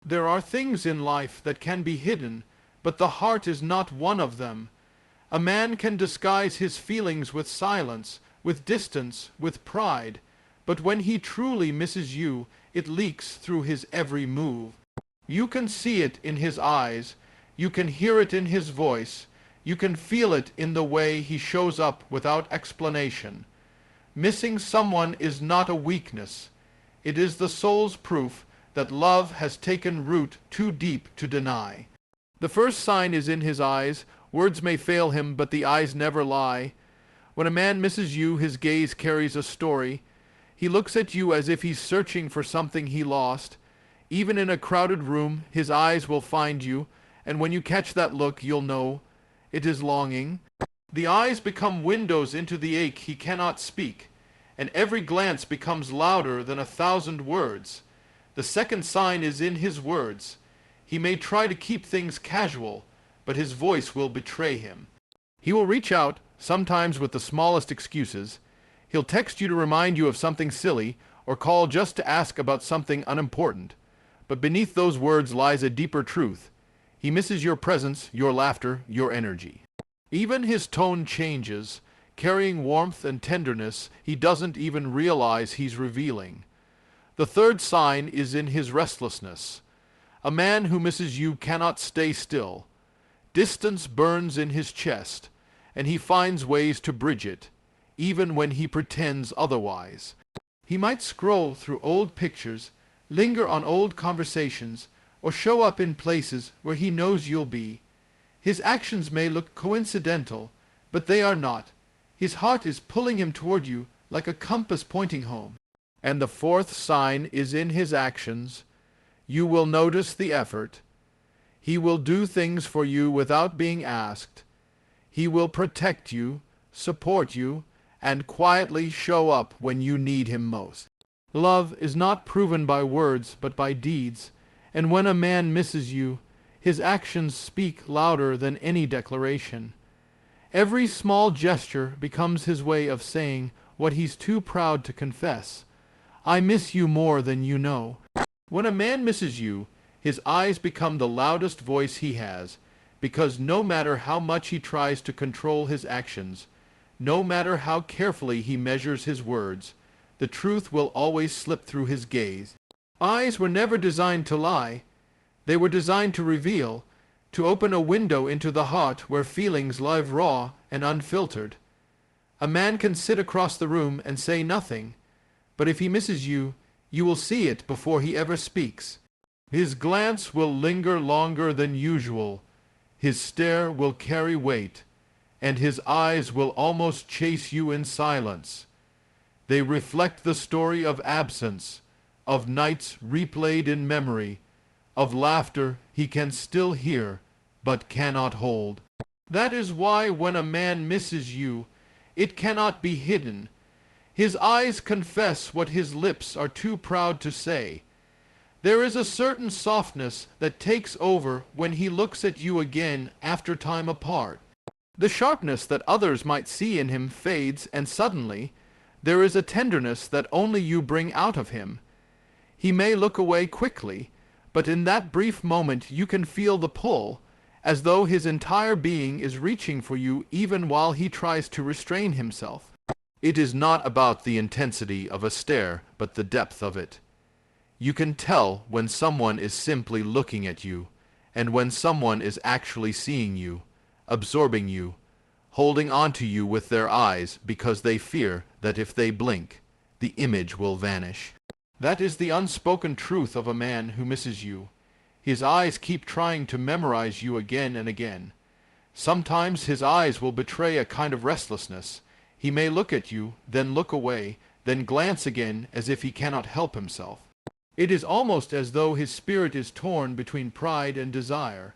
There are things in life that can be hidden, but the heart is not one of them. A man can disguise his feelings with silence, with distance, with pride, but when he truly misses you, it leaks through his every move. You can see it in his eyes, you can hear it in his voice, you can feel it in the way he shows up without explanation. Missing someone is not a weakness. It is the soul's proof that love has taken root too deep to deny. The first sign is in his eyes. Words may fail him, but the eyes never lie. When a man misses you, his gaze carries a story. He looks at you as if he's searching for something he lost. Even in a crowded room, his eyes will find you, and when you catch that look, you'll know it is longing. The eyes become windows into the ache he cannot speak, and every glance becomes louder than 1,000 words. The second sign is in his words. He may try to keep things casual, but his voice will betray him. He will reach out, sometimes with the smallest excuses. He'll text you to remind you of something silly, or call just to ask about something unimportant. But beneath those words lies a deeper truth. He misses your presence, your laughter, your energy. Even his tone changes, carrying warmth and tenderness he doesn't even realize he's revealing. The third sign is in his restlessness. A man who misses you cannot stay still. Distance burns in his chest, and he finds ways to bridge it, even when he pretends otherwise. He might scroll through old pictures, linger on old conversations, or show up in places where he knows you'll be. His actions may look coincidental, but they are not. His heart is pulling him toward you like a compass pointing home. And the fourth sign is in his actions. You will notice the effort. He will do things for you without being asked. He will protect you, support you, and quietly show up when you need him most. Love is not proven by words but by deeds, and when a man misses you, his actions speak louder than any declaration. Every small gesture becomes his way of saying what he's too proud to confess. I miss you more than you know. When a man misses you, his eyes become the loudest voice he has, because no matter how much he tries to control his actions, no matter how carefully he measures his words, the truth will always slip through his gaze. Eyes were never designed to lie. They were designed to reveal, to open a window into the heart where feelings live raw and unfiltered. A man can sit across the room and say nothing, but if he misses you, you will see it before he ever speaks. His glance will linger longer than usual. His stare will carry weight, and his eyes will almost chase you in silence. They reflect the story of absence, of nights replayed in memory, of laughter he can still hear but cannot hold. That is why when a man misses you, it cannot be hidden. His eyes confess what his lips are too proud to say. There is a certain softness that takes over when he looks at you again after time apart. The sharpness that others might see in him fades, and suddenly there is a tenderness that only you bring out of him. He may look away quickly, but in that brief moment you can feel the pull, as though his entire being is reaching for you even while he tries to restrain himself. It is not about the intensity of a stare, but the depth of it. You can tell when someone is simply looking at you, and when someone is actually seeing you, absorbing you, holding on to you with their eyes because they fear that if they blink, the image will vanish. That is the unspoken truth of a man who misses you. His eyes keep trying to memorize you again and again. Sometimes his eyes will betray a kind of restlessness. He may look at you, then look away, then glance again as if he cannot help himself. It is almost as though his spirit is torn between pride and desire.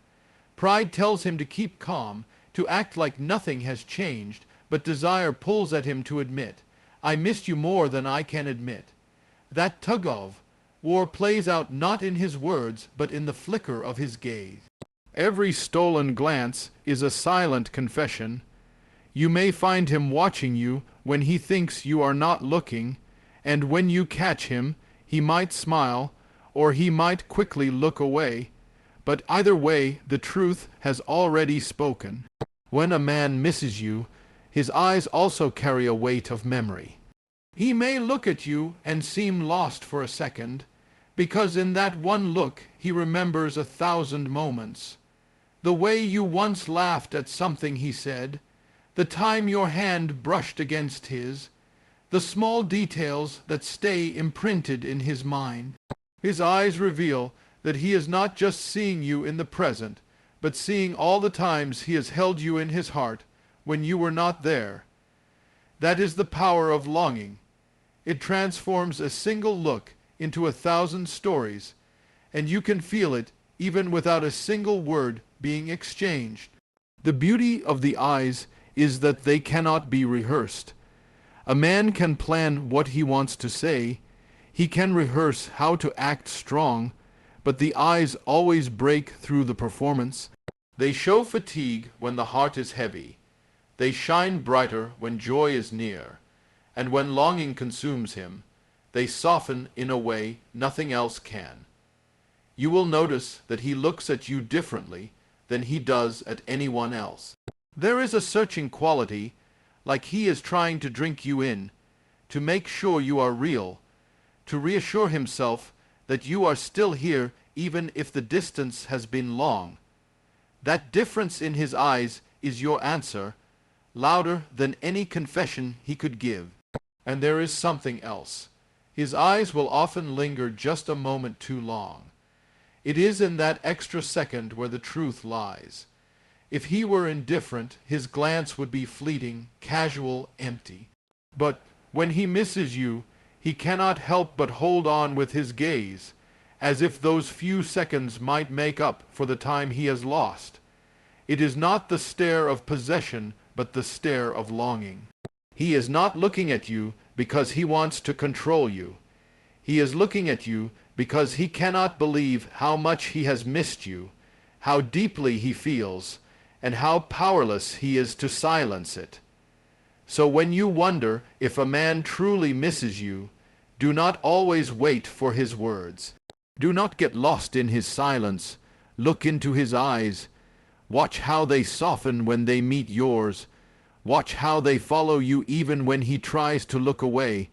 Pride tells him to keep calm, to act like nothing has changed, but desire pulls at him to admit, I missed you more than I can admit. That tug-of war plays out not in his words, but in the flicker of his gaze. Every stolen glance is a silent confession. You may find him watching you when he thinks you are not looking, and when you catch him, he might smile, or he might quickly look away. But either way, the truth has already spoken. When a man misses you, his eyes also carry a weight of memory. He may look at you and seem lost for a second, because in that one look he remembers 1,000 moments. The way you once laughed at something he said, the time your hand brushed against his, the small details that stay imprinted in his mind. His eyes reveal that he is not just seeing you in the present, but seeing all the times he has held you in his heart when you were not there. That is the power of longing. It transforms a single look into 1,000 stories, and you can feel it even without a single word being exchanged. The beauty of the eyes is that they cannot be rehearsed. A man can plan what he wants to say, he can rehearse how to act strong, but the eyes always break through the performance. They show fatigue when the heart is heavy. They shine brighter when joy is near, and when longing consumes him, they soften in a way nothing else can. You will notice that he looks at you differently than he does at anyone else. There is a searching quality, like he is trying to drink you in, to make sure you are real, to reassure himself that you are still here even if the distance has been long. That difference in his eyes is your answer, louder than any confession he could give. And there is something else. His eyes will often linger just a moment too long. It is in that extra second where the truth lies. If he were indifferent, his glance would be fleeting, casual, empty. But when he misses you, he cannot help but hold on with his gaze, as if those few seconds might make up for the time he has lost. It is not the stare of possession, but the stare of longing. He is not looking at you because he wants to control you. He is looking at you because he cannot believe how much he has missed you, how deeply he feels, and how powerless he is to silence it. So when you wonder if a man truly misses you, do not always wait for his words. Do not get lost in his silence. Look into his eyes. Watch how they soften when they meet yours. Watch how they follow you even when he tries to look away.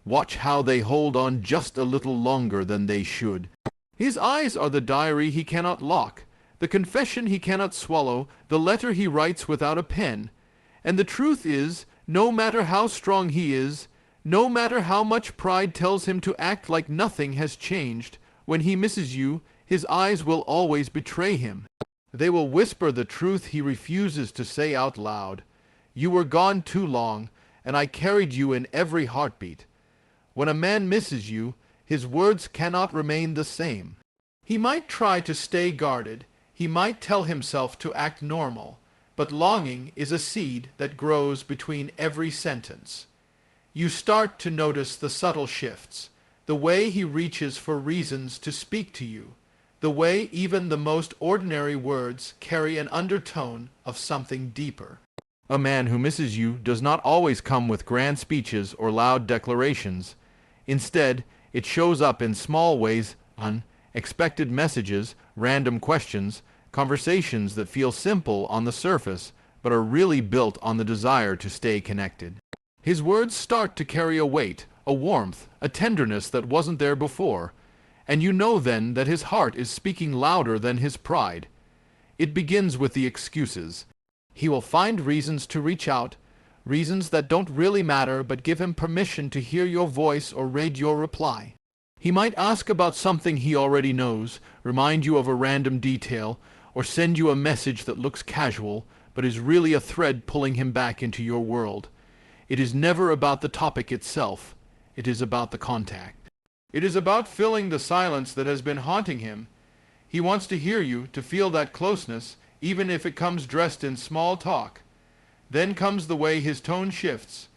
Watch how they hold on just a little longer than they should. His eyes are the diary he cannot lock, the confession he cannot swallow, the letter he writes without a pen. And the truth is, no matter how strong he is, no matter how much pride tells him to act like nothing has changed, when he misses you, his eyes will always betray him. They will whisper the truth he refuses to say out loud. You were gone too long, and I carried you in every heartbeat. When a man misses you, his words cannot remain the same. He might try to stay guarded, he might tell himself to act normal, but longing is a seed that grows between every sentence. You start to notice the subtle shifts, the way he reaches for reasons to speak to you, the way even the most ordinary words carry an undertone of something deeper. A man who misses you does not always come with grand speeches or loud declarations. Instead, it shows up in small ways, unexpected messages, random questions, conversations that feel simple on the surface, but are really built on the desire to stay connected. His words start to carry a weight, a warmth, a tenderness that wasn't there before, and you know then that his heart is speaking louder than his pride. It begins with the excuses. He will find reasons to reach out, reasons that don't really matter but give him permission to hear your voice or read your reply. He might ask about something he already knows, remind you of a random detail, or send you a message that looks casual but is really a thread pulling him back into your world. It is never about the topic itself. It is about the contact. It is about filling the silence that has been haunting him. He wants to hear you, to feel that closeness, even if it comes dressed in small talk. Then comes the way his tone shifts.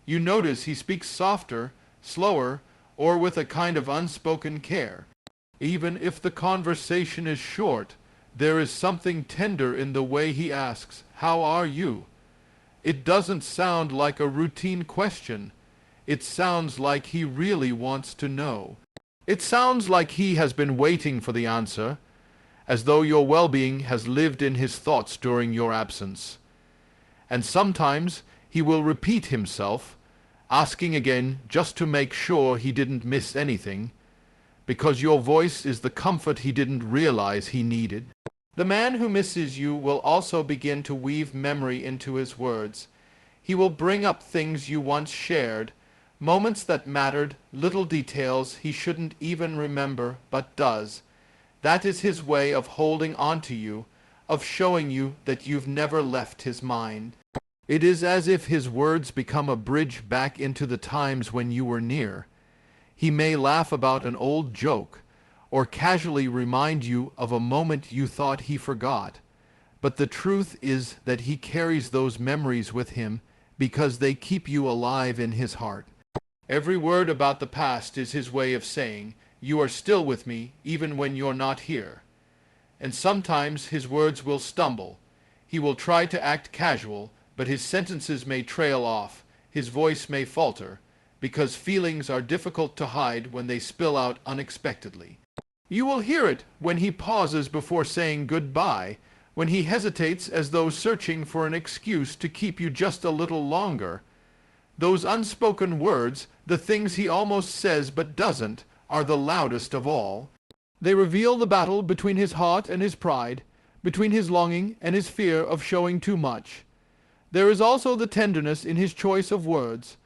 You notice he speaks softer, slower, or with a kind of unspoken care. Even if the conversation is short, there is something tender in the way he asks, "How are you?" It doesn't sound like a routine question. It sounds like he really wants to know. It sounds like he has been waiting for the answer, as though your well-being has lived in his thoughts during your absence. And sometimes he will repeat himself, asking again just to make sure he didn't miss anything, because your voice is the comfort he didn't realize he needed. The man who misses you will also begin to weave memory into his words. He will bring up things you once shared, moments that mattered, little details he shouldn't even remember but does. That is his way of holding on to you, of showing you that you've never left his mind. It is as if his words become a bridge back into the times when you were near. He may laugh about an old joke, or casually remind you of a moment you thought he forgot. But the truth is that he carries those memories with him because they keep you alive in his heart. Every word about the past is his way of saying, "You are still with me, even when you're not here." And sometimes his words will stumble. He will try to act casual, but his sentences may trail off, his voice may falter, because feelings are difficult to hide when they spill out unexpectedly. You will hear it when he pauses before saying goodbye, when he hesitates as though searching for an excuse to keep you just a little longer. Those unspoken words, the things he almost says but doesn't, are the loudest of all. They reveal the battle between his heart and his pride, between his longing and his fear of showing too much. There is also the tenderness in his choice of words.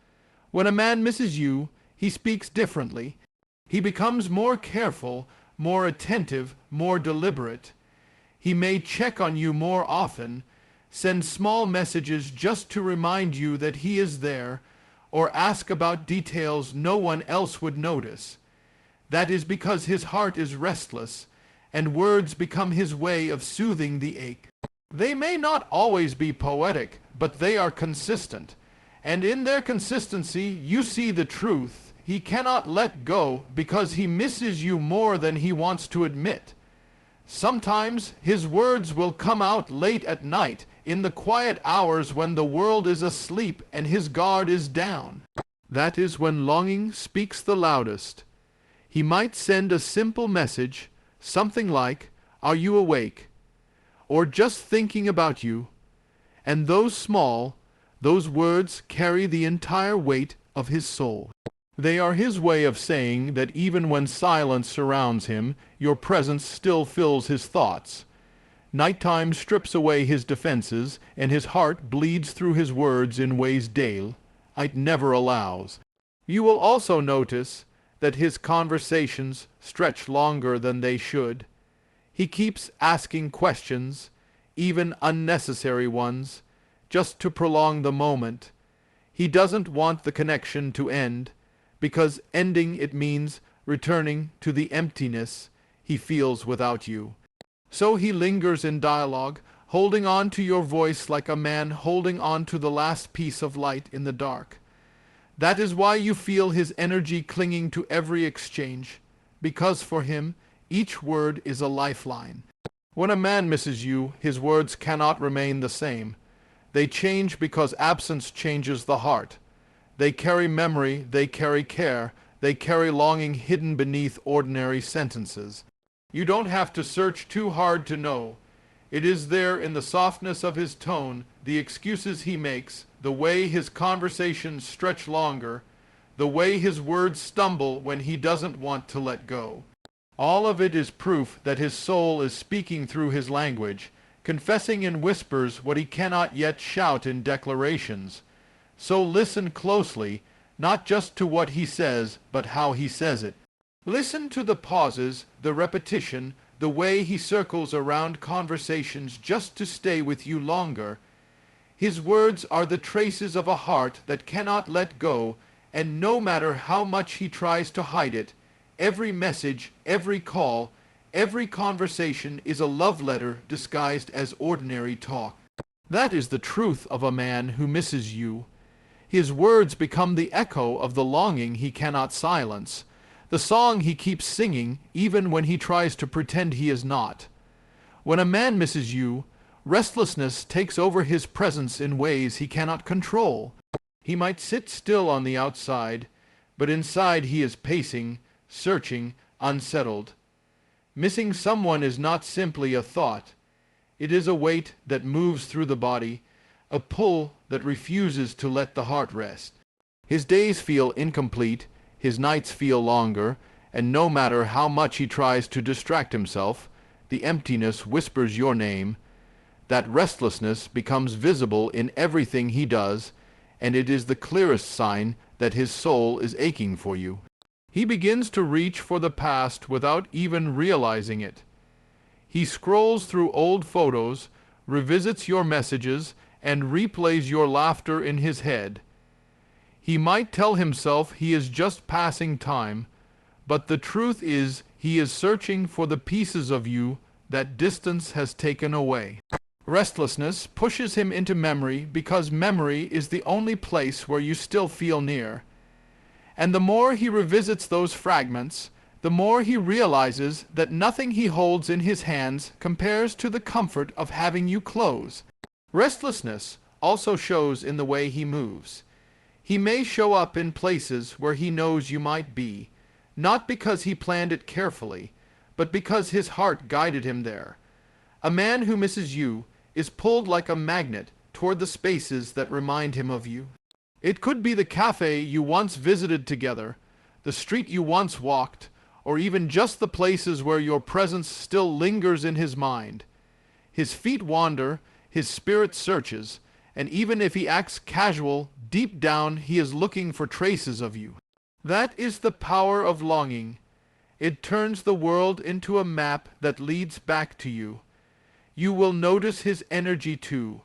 When a man misses you, he speaks differently. He becomes more careful, more attentive, more deliberate. He may check on you more often, send small messages just to remind you that he is there, or ask about details no one else would notice. That is because his heart is restless, and words become his way of soothing the ache. They may not always be poetic, but they are consistent, and in their consistency you see the truth. He cannot let go because he misses you more than he wants to admit. Sometimes his words will come out late at night, in the quiet hours when the world is asleep and his guard is down. That is when longing speaks the loudest. He might send a simple message, something like, "Are you awake?" or "Just thinking about you." And those words carry the entire weight of his soul. They are his way of saying that even when silence surrounds him, your presence still fills his thoughts. Nighttime strips away his defenses, and his heart bleeds through his words in ways Dale never allows. You will also notice that his conversations stretch longer than they should. He keeps asking questions, even unnecessary ones, just to prolong the moment. He doesn't want the connection to end, because ending it means returning to the emptiness he feels without you. So he lingers in dialogue, holding on to your voice like a man holding on to the last piece of light in the dark. That is why you feel his energy clinging to every exchange, because for him each word is a lifeline. When a man misses you, his words cannot remain the same. They change because absence changes the heart. They carry memory, they carry care, they carry longing hidden beneath ordinary sentences. You don't have to search too hard to know. It is there in the softness of his tone, the excuses he makes, the way his conversations stretch longer, the way his words stumble when he doesn't want to let go. All of it is proof that his soul is speaking through his language, confessing in whispers what he cannot yet shout in declarations. So listen closely, not just to what he says, but how he says it. Listen to the pauses, the repetition, the way he circles around conversations just to stay with you longer. His words are the traces of a heart that cannot let go, and no matter how much he tries to hide it, every message, every call, every conversation is a love letter disguised as ordinary talk. That is the truth of a man who misses you. His words become the echo of the longing he cannot silence, the song he keeps singing even when he tries to pretend he is not. When a man misses you, restlessness takes over his presence in ways he cannot control. He might sit still on the outside, but inside he is pacing, searching, unsettled. Missing someone is not simply a thought. It is a weight that moves through the body, a pull that refuses to let the heart rest. His days feel incomplete, his nights feel longer, and no matter how much he tries to distract himself, the emptiness whispers your name. That restlessness becomes visible in everything he does, and it is the clearest sign that his soul is aching for you. He begins to reach for the past without even realizing it. He scrolls through old photos, revisits your messages, and replays your laughter in his head. He might tell himself he is just passing time, but the truth is he is searching for the pieces of you that distance has taken away. Restlessness pushes him into memory because memory is the only place where you still feel near. And the more he revisits those fragments, the more he realizes that nothing he holds in his hands compares to the comfort of having you close. Restlessness also shows in the way he moves. He may show up in places where he knows you might be, not because he planned it carefully, but because his heart guided him there. A man who misses you is pulled like a magnet toward the spaces that remind him of you. It could be the cafe you once visited together, the street you once walked, or even just the places where your presence still lingers in his mind. His feet wander, his spirit searches, and even if he acts casual, deep down he is looking for traces of you. That is the power of longing. It turns the world into a map that leads back to you. You will notice his energy too.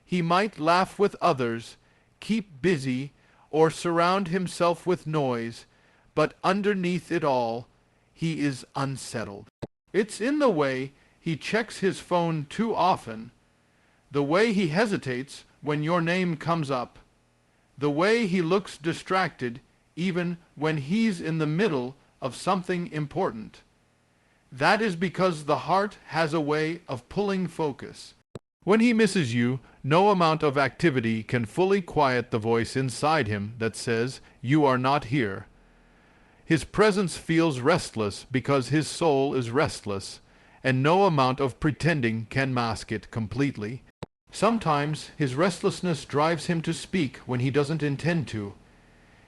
He might laugh with others, keep busy, or surround himself with noise, but underneath it all, he is unsettled. It's in the way he checks his phone too often, the way he hesitates when your name comes up, the way he looks distracted even when he's in the middle of something important. That is because the heart has a way of pulling focus. When he misses you, no amount of activity can fully quiet the voice inside him that says, "You are not here." His presence feels restless because his soul is restless, and no amount of pretending can mask it completely. Sometimes his restlessness drives him to speak when he doesn't intend to.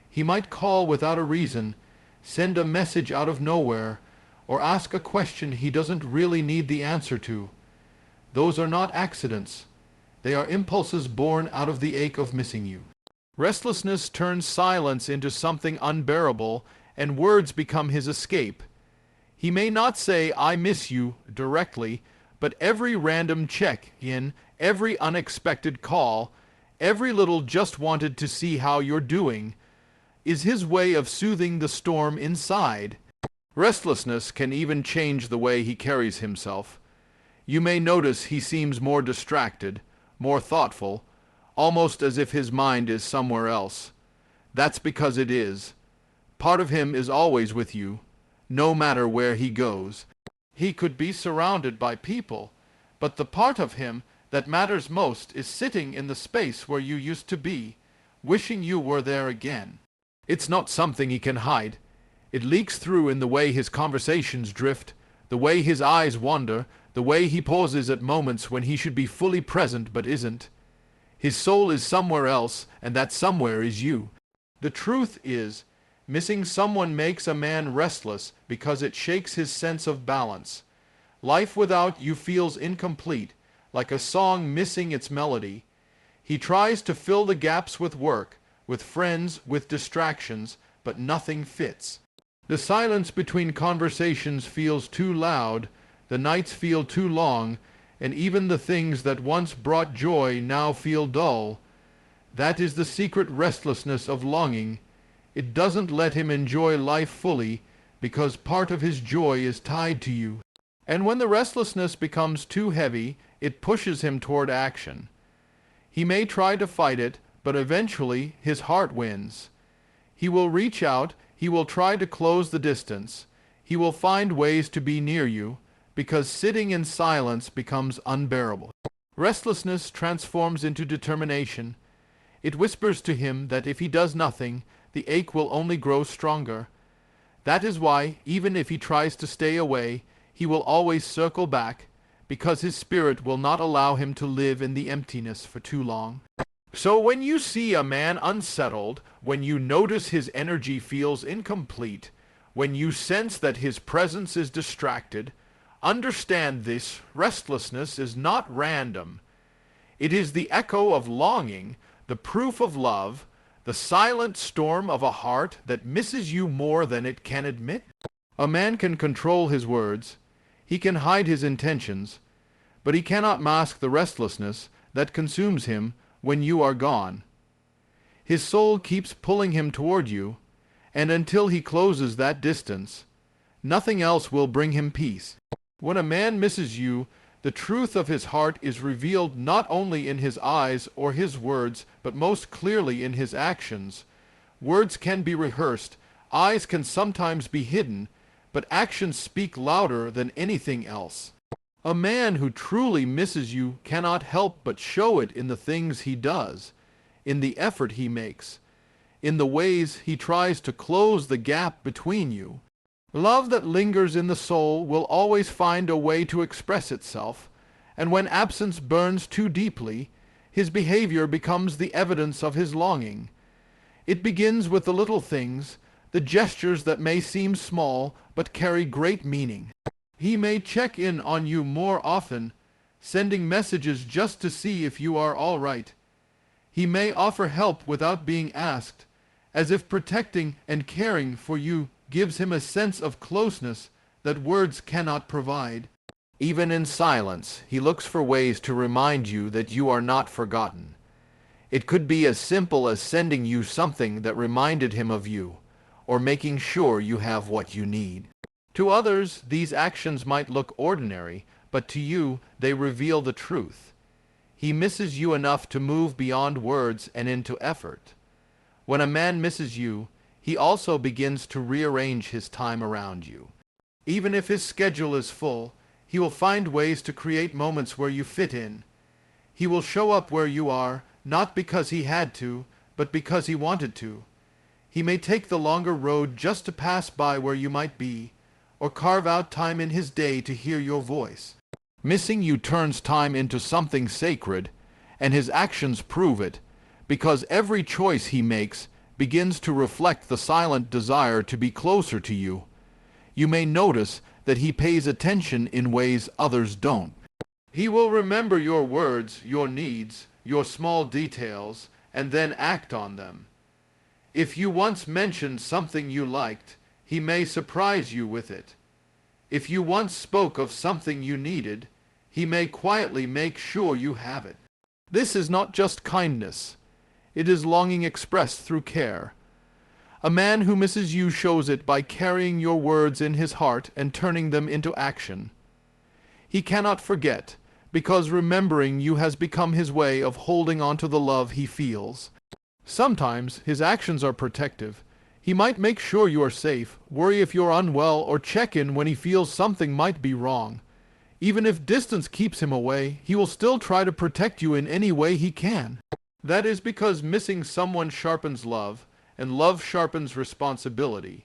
He might call without a reason, send a message out of nowhere, or ask a question he doesn't really need the answer to. Those are not accidents. They are impulses born out of the ache of missing you. Restlessness turns silence into something unbearable, and words become his escape. He may not say, "I miss you," directly, but every random check-in, every unexpected call, every little "just wanted to see how you're doing," is his way of soothing the storm inside. Restlessness can even change the way he carries himself. You may notice he seems more distracted, more thoughtful, almost as if his mind is somewhere else. That's because it is. Part of him is always with you, no matter where he goes. He could be surrounded by people, but the part of him that matters most is sitting in the space where you used to be, wishing you were there again. It's not something he can hide. It leaks through in the way his conversations drift, the way his eyes wander, the way he pauses at moments when he should be fully present but isn't. His soul is somewhere else, and that somewhere is you. The truth is, missing someone makes a man restless because it shakes his sense of balance. Life without you feels incomplete, like a song missing its melody. He tries to fill the gaps with work, with friends, with distractions, but nothing fits. The silence between conversations feels too loud, the nights feel too long, and even the things that once brought joy now feel dull. That is the secret restlessness of longing. It doesn't let him enjoy life fully, because part of his joy is tied to you. And when the restlessness becomes too heavy, it pushes him toward action. He may try to fight it, but eventually his heart wins. He will reach out, he will try to close the distance. He will find ways to be near you, because sitting in silence becomes unbearable. Restlessness transforms into determination. It whispers to him that if he does nothing, the ache will only grow stronger. That is why, even if he tries to stay away, he will always circle back, because his spirit will not allow him to live in the emptiness for too long. So when you see a man unsettled, when you notice his energy feels incomplete, when you sense that his presence is distracted, understand this restlessness is not random. It is the echo of longing, the proof of love, the silent storm of a heart that misses you more than it can admit. A man can control his words, he can hide his intentions, but he cannot mask the restlessness that consumes him when you are gone. His soul keeps pulling him toward you, and until he closes that distance, nothing else will bring him peace. When a man misses you, the truth of his heart is revealed not only in his eyes or his words, but most clearly in his actions. Words can be rehearsed, eyes can sometimes be hidden, but actions speak louder than anything else. A man who truly misses you cannot help but show it in the things he does, in the effort he makes, in the ways he tries to close the gap between you. Love that lingers in the soul will always find a way to express itself, and when absence burns too deeply, his behavior becomes the evidence of his longing. It begins with the little things, the gestures that may seem small but carry great meaning. He may check in on you more often, sending messages just to see if you are all right. He may offer help without being asked, as if protecting and caring for you gives him a sense of closeness that words cannot provide. Even in silence, he looks for ways to remind you that you are not forgotten. It could be as simple as sending you something that reminded him of you, or making sure you have what you need. To others, these actions might look ordinary, but to you, they reveal the truth. He misses you enough to move beyond words and into effort. When a man misses you, he also begins to rearrange his time around you. Even if his schedule is full, he will find ways to create moments where you fit in. He will show up where you are, not because he had to, but because he wanted to. He may take the longer road just to pass by where you might be, or carve out time in his day to hear your voice. Missing you turns time into something sacred, and his actions prove it, because every choice he makes begins to reflect the silent desire to be closer to you. You may notice that he pays attention in ways others don't. He will remember your words, your needs, your small details, and then act on them. If you once mentioned something you liked, he may surprise you with it. If you once spoke of something you needed, he may quietly make sure you have it. This is not just kindness. It is longing expressed through care. A man who misses you shows it by carrying your words in his heart and turning them into action. He cannot forget, because remembering you has become his way of holding on to the love he feels. Sometimes his actions are protective. He might make sure you are safe, worry if you're unwell, or check in when he feels something might be wrong. Even if distance keeps him away, he will still try to protect you in any way he can. That is because missing someone sharpens love, and love sharpens responsibility.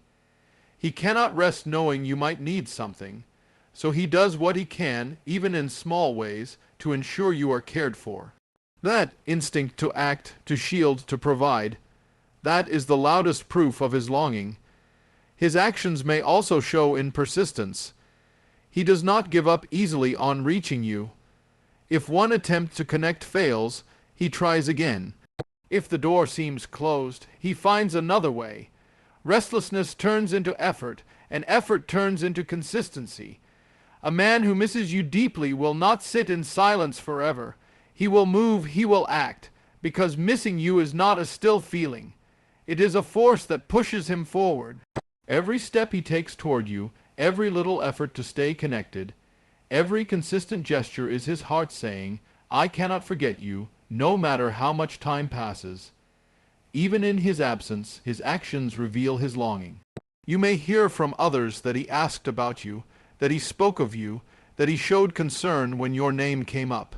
He cannot rest knowing you might need something, so he does what he can, even in small ways, to ensure you are cared for. That instinct to act, to shield, to provide, that is the loudest proof of his longing. His actions may also show in persistence. He does not give up easily on reaching you. If one attempt to connect fails, he tries again. If the door seems closed, he finds another way. Restlessness turns into effort, and effort turns into consistency. A man who misses you deeply will not sit in silence forever. He will move, he will act, because missing you is not a still feeling. It is a force that pushes him forward. Every step he takes toward you, every little effort to stay connected, every consistent gesture is his heart saying, I cannot forget you, no matter how much time passes. Even in his absence, his actions reveal his longing. You may hear from others that he asked about you, that he spoke of you, that he showed concern when your name came up.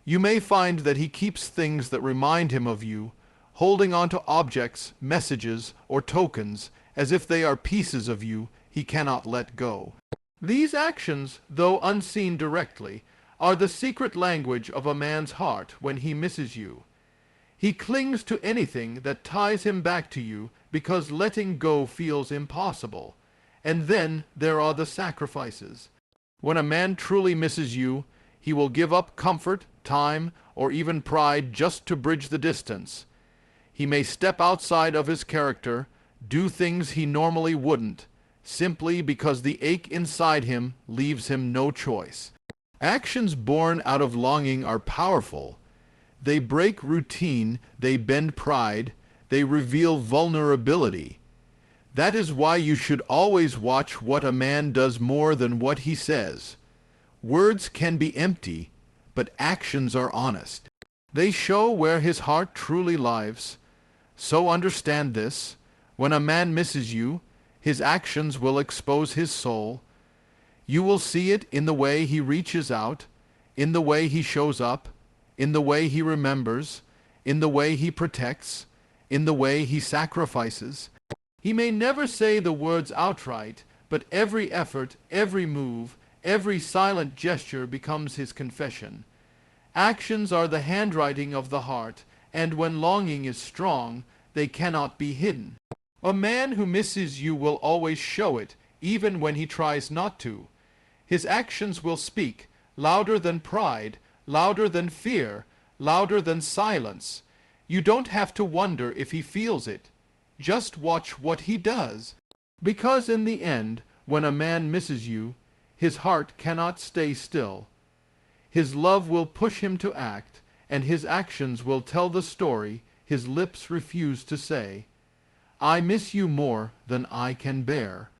You may find that he keeps things that remind him of you, holding on to objects, messages, or tokens, as if they are pieces of you he cannot let go. These actions, though unseen directly, are the secret language of a man's heart when he misses you. He clings to anything that ties him back to you because letting go feels impossible. And then there are the sacrifices. When a man truly misses you, he will give up comfort, time, or even pride just to bridge the distance. He may step outside of his character, do things he normally wouldn't, simply because the ache inside him leaves him no choice. Actions born out of longing are powerful. They break routine, they bend pride, they reveal vulnerability. That is why you should always watch what a man does more than what he says. Words can be empty, but actions are honest. They show where his heart truly lies. So understand this: when a man misses you, his actions will expose his soul. You will see it in the way he reaches out, in the way he shows up, in the way he remembers, in the way he protects, in the way he sacrifices. He may never say the words outright, but every effort, every move, every silent gesture becomes his confession. Actions are the handwriting of the heart, and when longing is strong, they cannot be hidden. A man who misses you will always show it, even when he tries not to. His actions will speak, louder than pride, louder than fear, louder than silence. You don't have to wonder if he feels it. Just watch what he does. Because in the end, when a man misses you, his heart cannot stay still. His love will push him to act, and his actions will tell the story his lips refuse to say. I miss you more than I can bear.